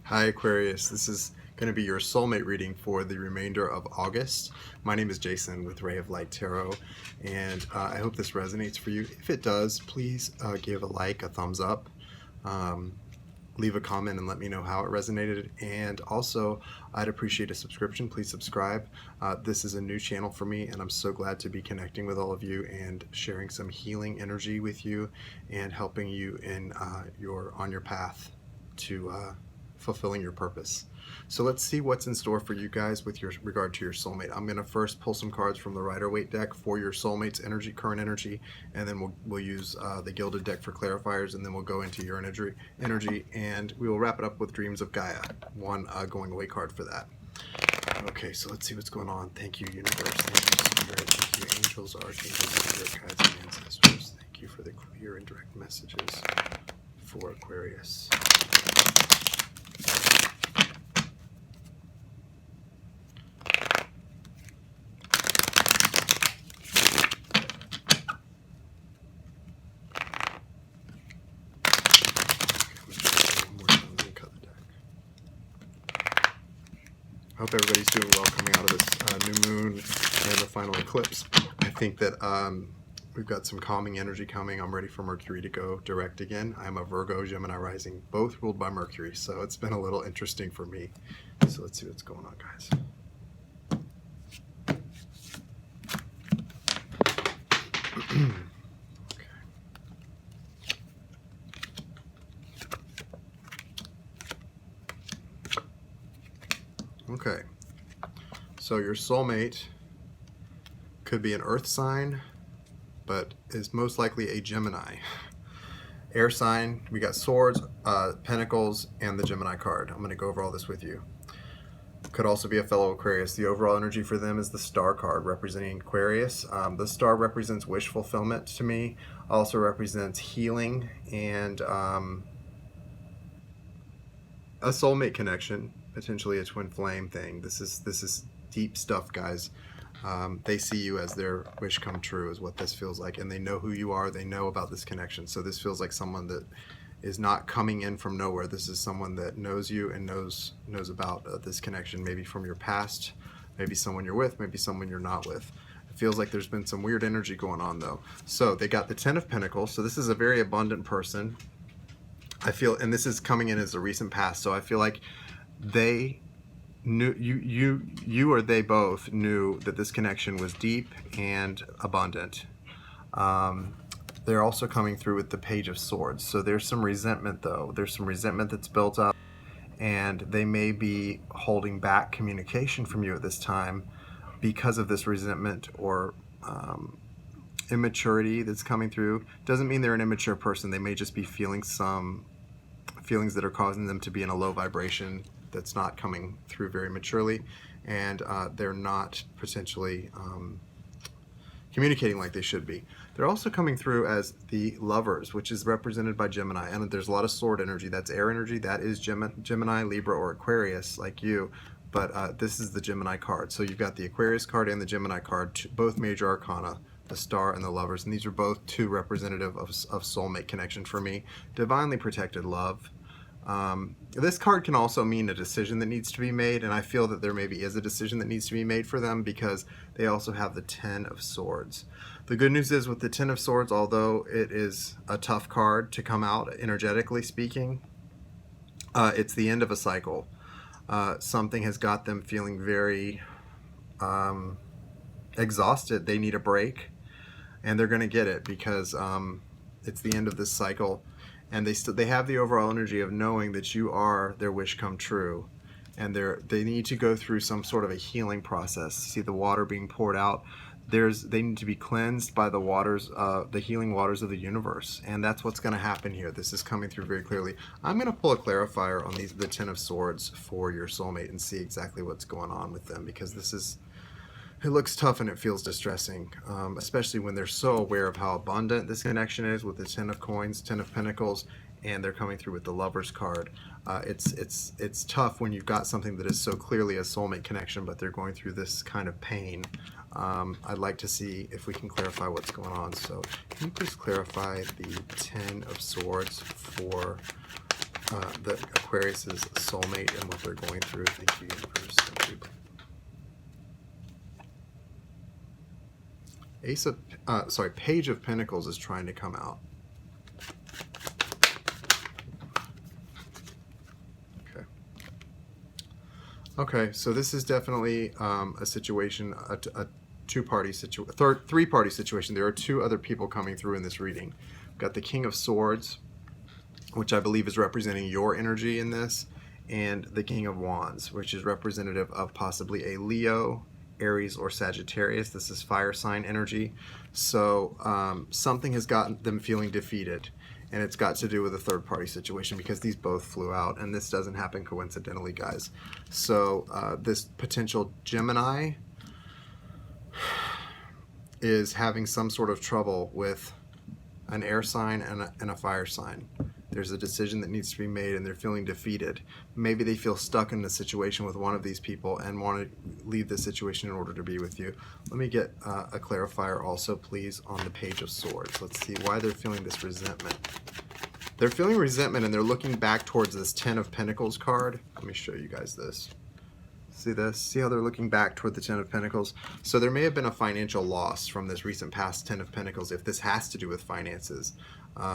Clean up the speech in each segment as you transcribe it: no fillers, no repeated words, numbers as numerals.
Hi Aquarius, this is going to be your soulmate reading for the remainder of August. My name is Jason with Ray of Light Tarot, and I hope this resonates for you. If it does, please give a like, a thumbs up, leave a comment and let me know how it resonated, and also I'd appreciate a subscription. Please subscribe. This is a new channel for me, and I'm so glad to be connecting with all of you and sharing some healing energy with you and helping you in on your path to fulfilling your purpose. So let's see what's in store for you guys with regard to your soulmate. I'm going to first pull some cards from the Rider-Waite deck for your soulmate's energy, current energy, and then we'll use the Gilded deck for clarifiers, and then we'll go into your energy, and we will wrap it up with Dreams of Gaia, one going away card for that. Okay, so let's see what's going on. Thank you, universe. Thank you, spirit. Thank you, angels, archangels, spirit guides, and ancestors. Thank you for the clear and direct messages for Aquarius. I hope everybody's doing well coming out of this new moon and the final eclipse. I think that we've got some calming energy coming. I'm ready for Mercury to go direct again. I'm a Virgo, Gemini rising, both ruled by Mercury, so it's been a little interesting for me. So let's see what's going on, guys. Okay, so your soulmate could be an earth sign, but is most likely a Gemini. Air sign, we got swords, pentacles, and the Gemini card. I'm going to go over all this with you. Could also be a fellow Aquarius. The overall energy for them is the star card representing Aquarius. The star represents wish fulfillment to me, also represents healing and a soulmate connection, potentially a twin flame thing. This is deep stuff, guys. They see you as their wish come true is what this feels like, and they know who you are. They know about this connection. So this feels like someone that is not coming in from nowhere. This is someone that knows you and knows about this connection, maybe from your past, maybe someone you're with, maybe someone you're not with. It feels like there's been some weird energy going on though. So they got the Ten of Pentacles. So this is a very abundant person. I feel, and this is coming in as a recent past. So I feel like they knew you or they both knew that this connection was deep and abundant. They're also coming through with the Page of Swords. So there's some resentment though. There's some resentment that's built up, and they may be holding back communication from you at this time because of this resentment or immaturity that's coming through. Doesn't mean they're an immature person. They may just be feeling some feelings that are causing them to be in a low vibration that's not coming through very maturely, and they're not potentially communicating like they should be. They're also coming through as the Lovers, which is represented by Gemini, and there's a lot of sword energy. That's air energy. That is Gemini, Libra, or Aquarius, like you, but this is the Gemini card. So you've got the Aquarius card and the Gemini card, both major arcana, the Star and the Lovers, and these are both two representative of soulmate connection for me. Divinely protected love. This card can also mean a decision that needs to be made, and I feel that there maybe is a decision that needs to be made for them because they also have the Ten of Swords. The good news is with the Ten of Swords, although it is a tough card to come out energetically speaking, it's the end of a cycle. Something has got them feeling very exhausted. They need a break, and they're going to get it because it's the end of this cycle. And they have the overall energy of knowing that you are their wish come true, and they need to go through some sort of a healing process. See the water being poured out. They need to be cleansed by the waters, the healing waters of the universe, and that's what's going to happen here. This is coming through very clearly. I'm going to pull a clarifier on the Ten of Swords for your soulmate and see exactly what's going on with them, because it looks tough and it feels distressing, especially when they're so aware of how abundant this connection is with the Ten of Coins, Ten of Pentacles, and they're coming through with the Lovers card. It's tough when you've got something that is so clearly a soulmate connection, but they're going through this kind of pain. I'd like to see if we can clarify what's going on. So can you please clarify the Ten of Swords for the Aquarius's soulmate and what they're going through. Thank you, universe. Thank you. Page of Pentacles is trying to come out. Okay. Okay, so this is definitely a situation, a two-party situation, three-party situation. There are two other people coming through in this reading. We've got the King of Swords, which I believe is representing your energy in this, and the King of Wands, which is representative of possibly a Leo, Aries, or Sagittarius. This is fire sign energy. So something has gotten them feeling defeated, and it's got to do with a third-party situation because these both flew out, and this doesn't happen coincidentally, guys. So this potential Gemini is having some sort of trouble with an air sign and a fire sign. There's a decision that needs to be made, and they're feeling defeated. Maybe they feel stuck in a situation with one of these people and want to leave the situation in order to be with you. Let me get a clarifier also, please, on the Page of Swords. Let's see why they're feeling this resentment. They're feeling resentment, and they're looking back towards this Ten of Pentacles card. Let me show you guys this. See this? See how they're looking back toward the Ten of Pentacles? So there may have been a financial loss from this recent past Ten of Pentacles, if this has to do with finances.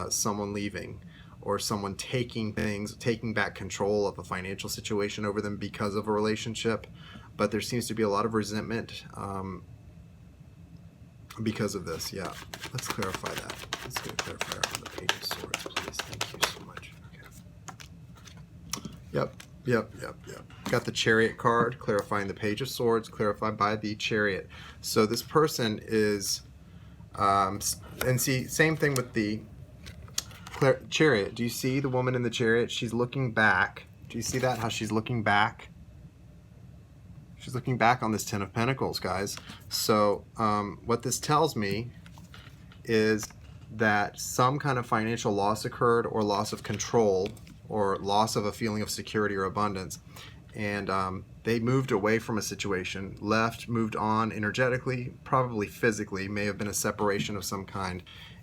Someone leaving, or someone taking back control of a financial situation over them because of a relationship. But there seems to be a lot of resentment because of this. Yeah, let's clarify that. Let's get a clarifier on the Page of Swords, please. Thank you so much. Okay. Yep. Got the Chariot card, clarifying the Page of Swords, clarified by the Chariot. So this person is, and see, same thing with the Chariot. Do you see the woman in the Chariot? She's looking back. Do you see that? How she's looking back? She's looking back on this Ten of Pentacles, guys. So what this tells me is that some kind of financial loss occurred, or loss of control, or loss of a feeling of security or abundance. And they moved away from a situation, left, moved on energetically, probably physically, may have been a separation of some kind.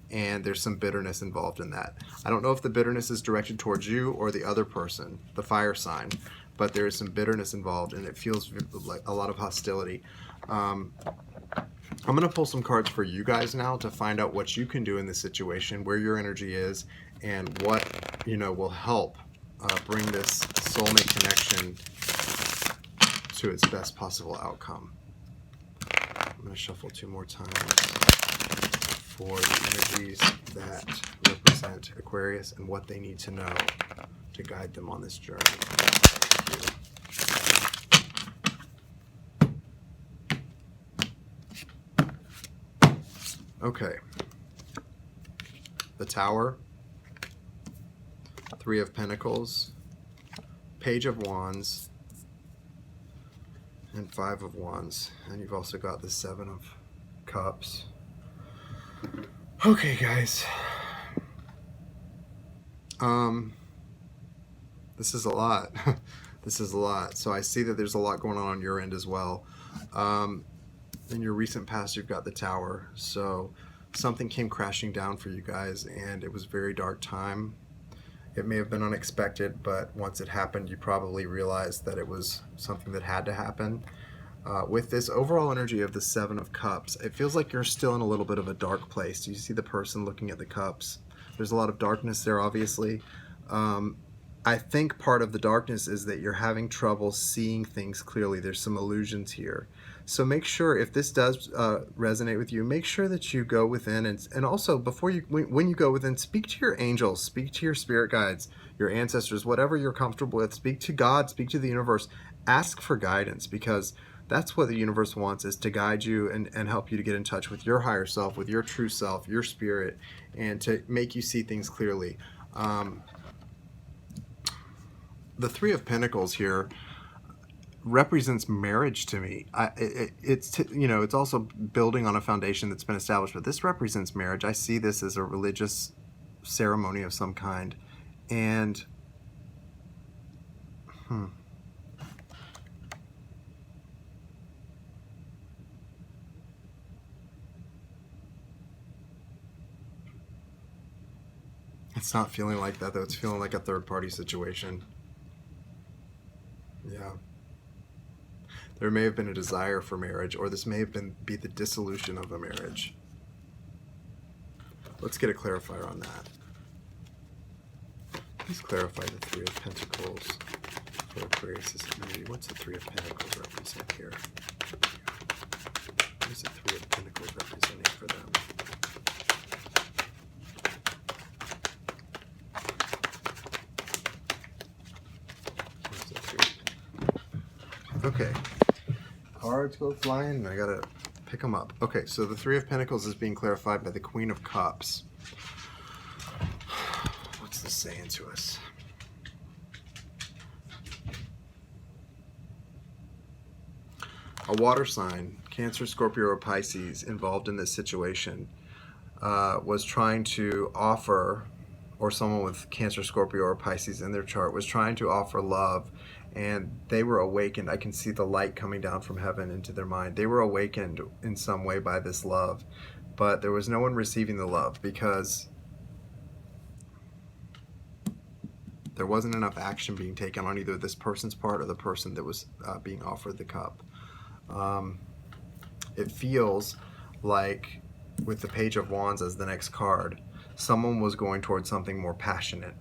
And there's some bitterness involved in that. I don't know if the bitterness is directed towards you or the other person, the fire sign, but there is some bitterness involved, and it feels like a lot of hostility. I'm going to pull some cards for you guys now to find out what you can do in this situation, where your energy is, and what, will help bring this soulmate connection to its best possible outcome. I'm going to shuffle two more times for the energies that represent Aquarius and what they need to know to guide them on this journey. Okay. The Tower, Three of Pentacles, Page of Wands, and Five of Wands. And you've also got the Seven of Cups. Okay, guys. This is a lot. This is a lot. So I see that there's a lot going on your end as well. In your recent past, you've got the Tower. So something came crashing down for you guys, and it was a very dark time. It may have been unexpected, but once it happened, you probably realized that it was something that had to happen. With this overall energy of the Seven of Cups, it feels like you're still in a little bit of a dark place. Do you see the person looking at the cups? There's a lot of darkness there, obviously. I think part of the darkness is that you're having trouble seeing things clearly. There's some illusions here. So make sure, if this does resonate with you, make sure that you go within, and also before you, when you go within, speak to your angels, speak to your spirit guides, your ancestors, whatever you're comfortable with. Speak to God, speak to the universe, ask for guidance, because that's what the universe wants, is to guide you and help you to get in touch with your higher self, with your true self, your spirit, and to make you see things clearly. The Three of Pentacles here represents marriage to me. It's also building on a foundation that's been established, but this represents marriage. I see this as a religious ceremony of some kind. And It's not feeling like that, though. It's feeling like a third-party situation. Yeah. There may have been a desire for marriage, or this may have be the dissolution of a marriage. Let's get a clarifier on that. Please clarify the Three of Pentacles for Aquarius' community. What's the Three of Pentacles represent here? What is the Three of Pentacles representing for them? What's the Three of Pentacles? Okay. Cards go flying, and I gotta pick them up. Okay, so the Three of Pentacles is being clarified by the Queen of Cups. What's this saying to us? A water sign, Cancer, Scorpio, or Pisces, involved in this situation was trying to offer, or someone with Cancer, Scorpio, or Pisces in their chart was trying to offer love, and they were awakened. I can see the light coming down from heaven into their mind. They were awakened in some way by this love, but there was no one receiving the love because there wasn't enough action being taken on either this person's part or the person that was being offered the cup. It feels like, with the Page of Wands as the next card, someone was going towards something more passionate,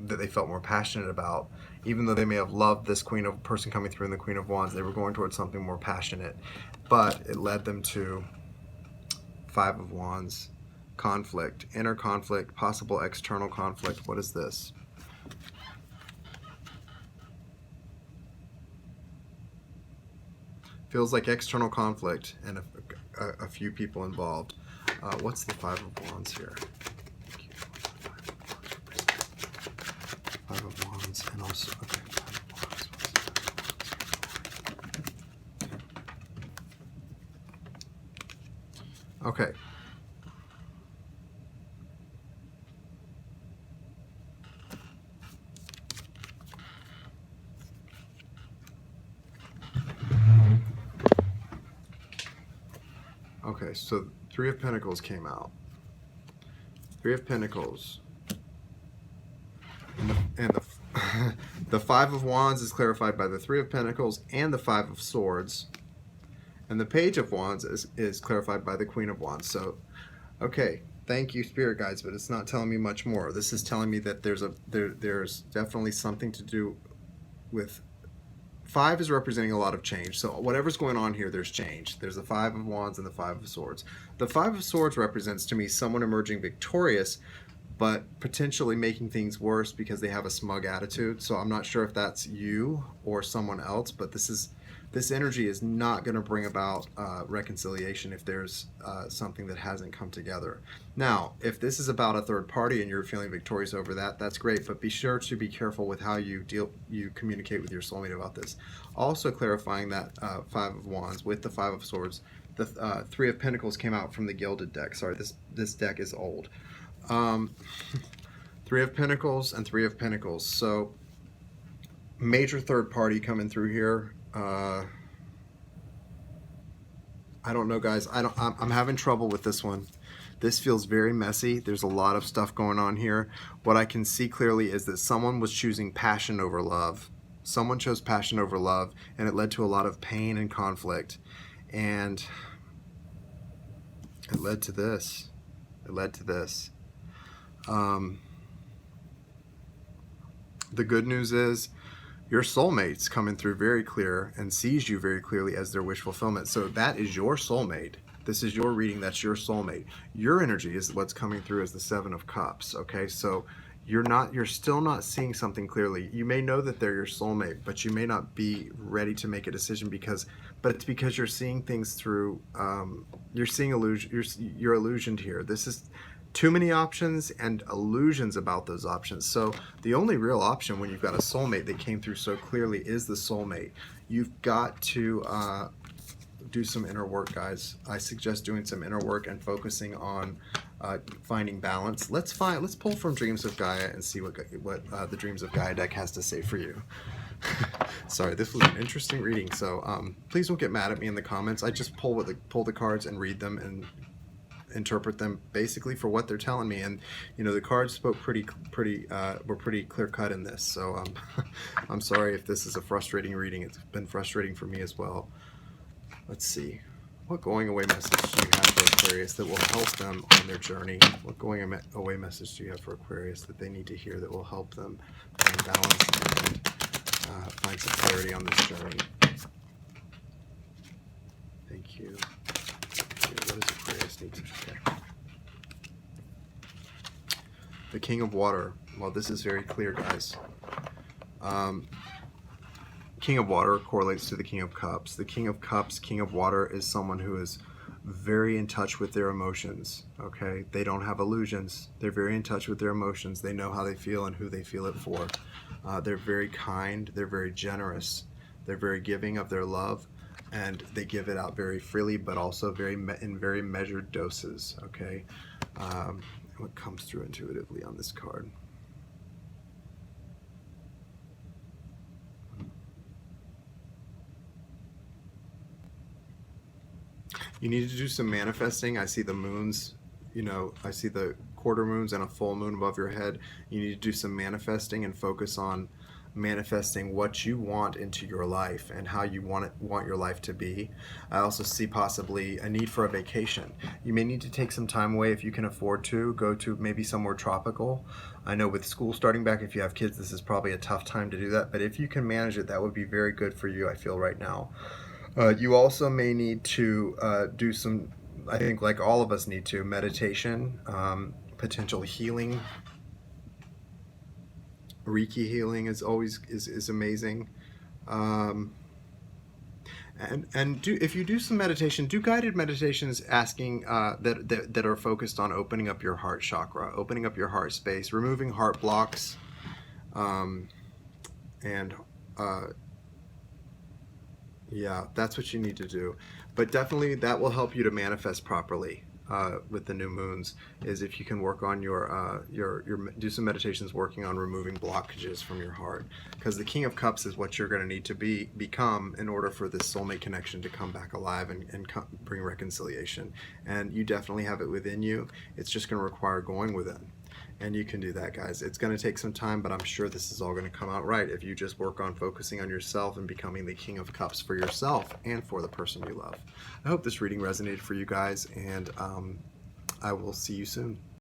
that they felt more passionate about. Even though they may have loved this person coming through in the Queen of Wands, they were going towards something more passionate. But it led them to Five of Wands, conflict, inner conflict, possible external conflict. What is this? Feels like external conflict and a few people involved. What's the Five of Wands here? Five of Wands, and also, okay, Five of Wands. Okay. Okay, so Three of Pentacles came out. Three of Pentacles. And the Five of Wands is clarified by the Three of Pentacles and the Five of Swords. And the Page of Wands is clarified by the Queen of Wands. So, okay, thank you, Spirit Guides, but it's not telling me much more. This is telling me that there's definitely something to do with... Five is representing a lot of change. So whatever's going on here, there's change. There's the Five of Wands and the Five of Swords. The Five of Swords represents to me someone emerging victorious, but potentially making things worse because they have a smug attitude. So I'm not sure if that's you or someone else, but this energy is not going to bring about reconciliation if there's something that hasn't come together. Now, if this is about a third party and you're feeling victorious over that, that's great, but be sure to be careful with how you communicate with your soulmate about this. Also clarifying that Five of Wands with the Five of Swords, the Three of Pentacles came out from the Gilded deck. Sorry, this deck is old. Three of Pentacles and Three of Pentacles. So major third party coming through here. I don't know, guys. I'm having trouble with this one. This feels very messy. There's a lot of stuff going on here. What I can see clearly is that someone was choosing passion over love. Someone chose passion over love, and it led to a lot of pain and conflict. And it led to this. It led to this. The good news is your soulmate's coming through very clear and sees you very clearly as their wish fulfillment. So that is your soulmate. This is your reading. That's your soulmate. Your energy is what's coming through as the Seven of Cups. Okay, so you're still not seeing something clearly. You may know that they're your soulmate, but you may not be ready to make a decision but it's because you're seeing things through. You're seeing you're illusioned here. This is too many options and illusions about those options. So the only real option when you've got a soulmate that came through so clearly is the soulmate. You've got to do some inner work, guys. I suggest doing some inner work and focusing on finding balance. Let's pull from Dreams of Gaia and see what the Dreams of Gaia deck has to say for you. Sorry, this was an interesting reading, so please don't get mad at me in the comments. I just pull the cards and read them interpret them basically for what they're telling me. And you know, the cards spoke were pretty clear cut in this. So I'm sorry if this is a frustrating reading. It's been frustrating for me as well. Let's see. What going away message do you have for Aquarius that will help them on their journey? What going away message do you have for Aquarius that they need to hear that will help them find balance and find some clarity on this journey? Thank you. Okay, what does Aquarius need to okay. The King of Water. Well, this is very clear, guys. King of Water correlates to the King of Cups. The King of Cups, King of Water, is someone who is very in touch with their emotions, okay? They don't have illusions. They're very in touch with their emotions. They know how they feel and who they feel it for. They're very kind. They're very generous. They're very giving of their love, and they give it out very freely, but also in very measured doses, okay? What comes through intuitively on this card? You need to do some manifesting. I see the moons, you know, I see the quarter moons and a full moon above your head. You need to do some manifesting and focus on manifesting what you want into your life and how you want your life to be. I also see possibly a need for a vacation. You may need to take some time away if you can afford to. Go to maybe somewhere tropical. I know with school starting back, if you have kids, this is probably a tough time to do that. But if you can manage it, that would be very good for you, I feel right now. You also may need to do some, I think like all of us need to, meditation, potential healing. Reiki healing is always is amazing. If you do some meditation, do guided meditations asking that are focused on opening up your heart chakra, opening up your heart space, removing heart blocks, yeah, that's what you need to do. But definitely that will help you to manifest properly with the new moons, is if you can work on your do some meditations working on removing blockages from your heart. Because the King of Cups is what you're going to need to become in order for this soulmate connection to come back alive and bring reconciliation. And you definitely have it within you. It's just going to require going within. And you can do that, guys. It's going to take some time, but I'm sure this is all going to come out right if you just work on focusing on yourself and becoming the King of Cups for yourself and for the person you love. I hope this reading resonated for you guys, and I will see you soon.